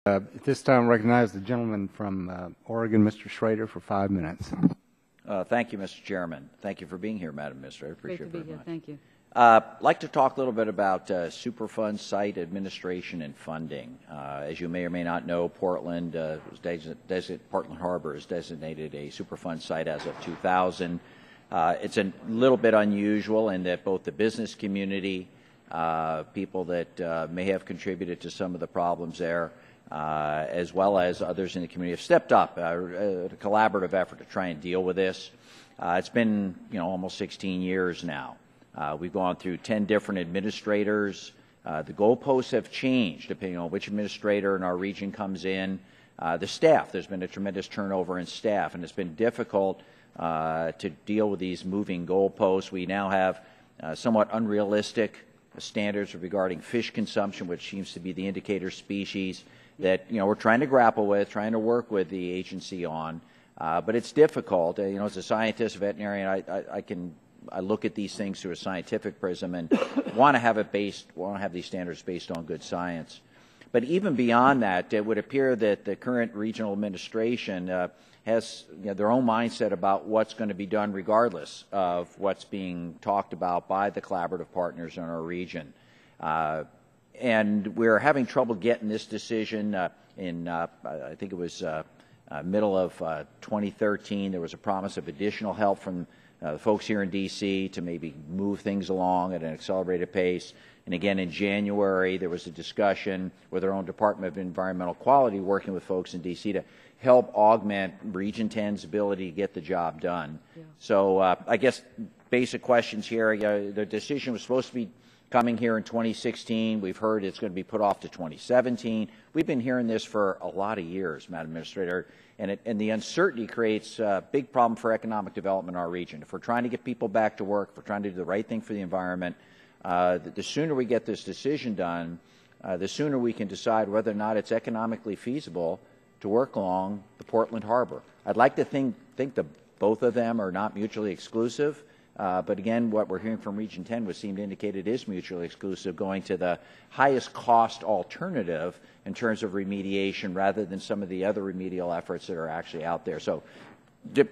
At this time, I recognize the gentleman from Oregon, Mr. Schrader, for 5 minutes. Thank you, Mr. Chairman. Thank you for being here, Madam Administrator. I appreciate it very much. Thank you. I'd like to talk a little bit about Superfund site administration and funding. As you may or may not know, Portland Harbor is designated a Superfund site as of 2000. It's a little bit unusual in that both the business community, people that may have contributed to some of the problems there, as well as others in the community have stepped up, a collaborative effort to try and deal with this. It's been, almost 16 years now. We've gone through 10 different administrators. The goalposts have changed depending on which administrator in our region comes in. The staff, there's been a tremendous turnover in staff, and it's been difficult to deal with these moving goalposts. We now have somewhat unrealistic standards regarding fish consumption, which seems to be the indicator species that we're trying to grapple with, trying to work with the agency on, but it's difficult. As a scientist, veterinarian, I look at these things through a scientific prism and want to have these standards based on good science. But even beyond that, it would appear that the current regional administration has their own mindset about what's going to be done regardless of what's being talked about by the collaborative partners in our region. And we're having trouble getting this decision I think it was middle of 2013. There was a promise of additional help from the folks here in D.C. to maybe move things along at an accelerated pace. And again, in January, there was a discussion with our own Department of Environmental Quality working with folks in D.C. to help augment Region 10's ability to get the job done. Yeah. So I guess basic questions here. The decision was supposed to be coming here in 2016. We've heard it's going to be put off to 2017. We've been hearing this for a lot of years, Madam Administrator, and the uncertainty creates a big problem for economic development in our region. If we're trying to get people back to work, if we're trying to do the right thing for the environment, the sooner we get this decision done, the sooner we can decide whether or not it's economically feasible to work along the Portland Harbor. I'd like to think that both of them are not mutually exclusive. But again, what we're hearing from Region 10 would seem to indicate it is mutually exclusive, going to the highest cost alternative in terms of remediation rather than some of the other remedial efforts that are actually out there. So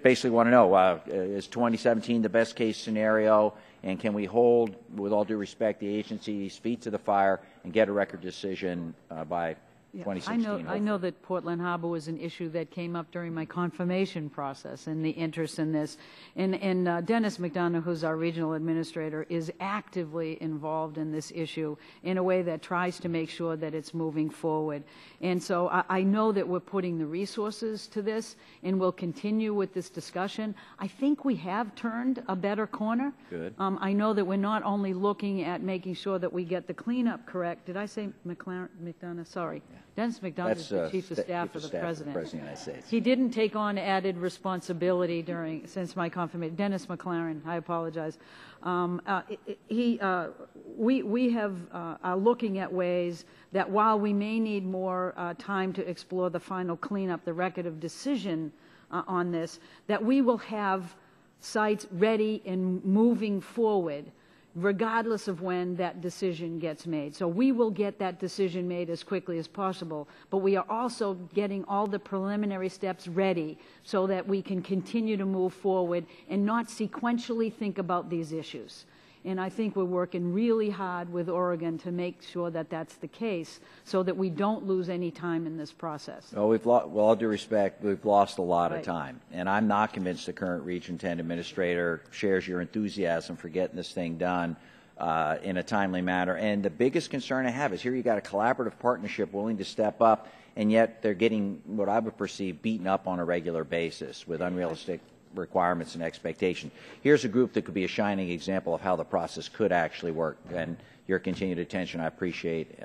basically want to know, is 2017 the best case scenario, and can we hold, with all due respect, the agency's feet to the fire and get a record decision by 2016. I know that Portland Harbor was an issue that came up during my confirmation process and the interest in this. And Dennis McDonough, who's our regional administrator, is actively involved in this issue in a way that tries to make sure that it's moving forward. And so I know that we're putting the resources to this, and we'll continue with this discussion. I think we have turned a better corner. Good. I know that we're not only looking at making sure that we get the cleanup correct. Did I say McDonough? Sorry. Yeah. Dennis McDonough is the Chief of Staff of the President. Of the United States. He didn't take on added responsibility since my confirmation. Dennis McLaren, I apologize. We are looking at ways that while we may need more time to explore the final cleanup, the record of decision on this, that we will have sites ready and moving forward regardless of when that decision gets made. So we will get that decision made as quickly as possible, but we are also getting all the preliminary steps ready so that we can continue to move forward and not sequentially think about these issues. And I think we're working really hard with Oregon to make sure that that's the case so that we don't lose any time in this process. Well, with all due respect, we've lost a lot of time. And I'm not convinced the current Region 10 administrator shares your enthusiasm for getting this thing done in a timely manner. And the biggest concern I have is here you got a collaborative partnership willing to step up, and yet they're getting what I would perceive beaten up on a regular basis with unrealistic requirements and expectations. Here's a group that could be a shining example of how the process could actually work, and your continued attention I appreciate.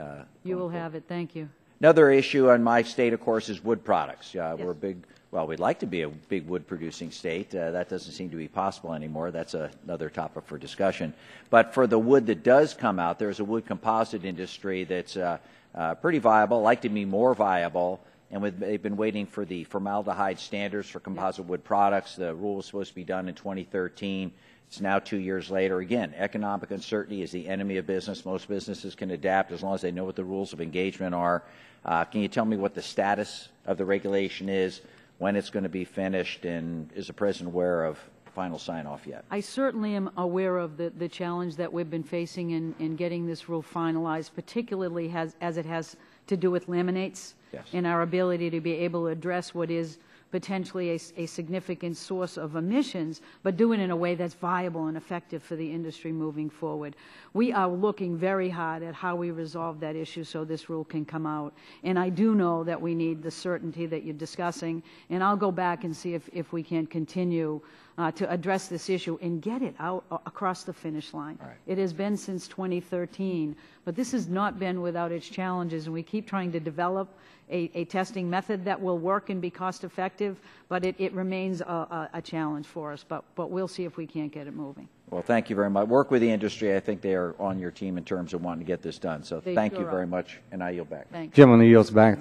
You will have it. Thank you. Another issue in my state, of course, is wood products. We're a big, well, we'd like to be a big wood producing state. That doesn't seem to be possible anymore. That's another topic for discussion. But for the wood that does come out, there's a wood composite industry that's pretty viable, like to be more viable, and they've been waiting for the formaldehyde standards for composite wood products. The rule was supposed to be done in 2013. It's now 2 years later. Again, economic uncertainty is the enemy of business. Most businesses can adapt as long as they know what the rules of engagement are. Can you tell me what the status of the regulation is, when it's going to be finished, and is the President aware of final sign-off yet? I certainly am aware of the challenge that we've been facing in getting this rule finalized, particularly as it has to do with laminates. Yes. And our ability to be able to address what is potentially a significant source of emissions, but do it in a way that's viable and effective for the industry moving forward. We are looking very hard at how we resolve that issue so this rule can come out. And I do know that we need the certainty that you're discussing, and I'll go back and see if we can continue to address this issue and get it out across the finish line. Right. It has been since 2013, but this has not been without its challenges, and we keep trying to develop a testing method that will work and be cost effective, but it remains a challenge for us, but we'll see if we can't get it moving. Well, thank you very much. Work with the industry. I think they are on your team in terms of wanting to get this done. So thank you very much, and I yield back. Thanks. Gentleman yields back.